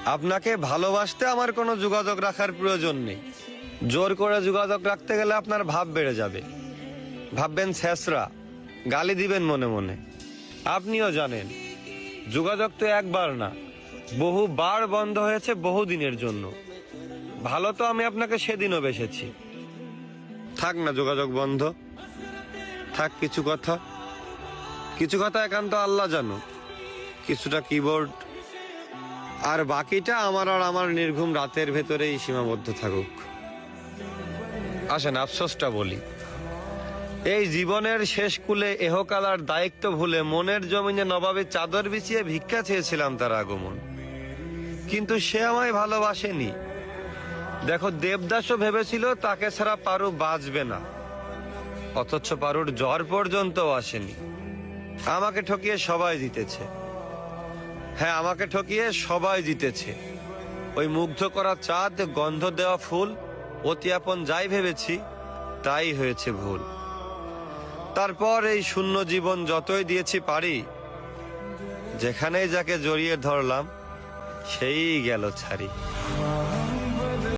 আপনাকে ভালোবাসতে আমার কোনো যোগাযোগ রাখার প্রয়োজন নেই। জোর করে যোগাযোগ রাখতে গেলে আপনার ভাব বেড়ে যাবে, ভাববেন ছেঁচড়া, গালি দিবেন মনে মনে। আপনিও জানেন যোগাযোগ তো একবার না, বহুবার বন্ধ হয়েছে বহুদিনের জন্য। ভালো তো আমি আপনাকে সেদিনও বেসেছি। থাক না যোগাযোগ বন্ধ, থাক কিছু কথা একান্ত আল্লাহ জানো, কিছুটা কিবোর্ড, আর বাকিটা আমার আর আমার নির্ঘুম রাতের ভেতরেই সীমাবদ্ধ থাকুক। আসেন আফসোসটা বলি, এই জীবনের শেষ কুলে এহকালার দায়িত্ব ভুলে মনের জমিনে নবাবে চাদর বিছিয়ে ভিক্ষা চেয়েছিলাম তার আগমন, কিন্তু সে আমায় ভালোবাসেনি। দেখো দেবদাসও ভেবেছিল তাকে ছাড়া পারু বাঁচবে না, অথচ পারুর জ্বর পর্যন্ত আসেনি। আমাকে ঠকিয়ে সবাই জিতেছে। হ্যাঁ, আমাকে ঠকিয়ে সবাই জিতেছে। ওই মুগ্ধ করা চাঁদ, গন্ধ দেওয়া ফুল, অতি আপন যাই ভেবেছি তাই হয়েছে ভুল। তারপর এই শূন্য জীবন যতই দিয়েছি পারি, যেখানেই যাকে জড়িয়ে ধরলাম সেই গেল ছাড়ি।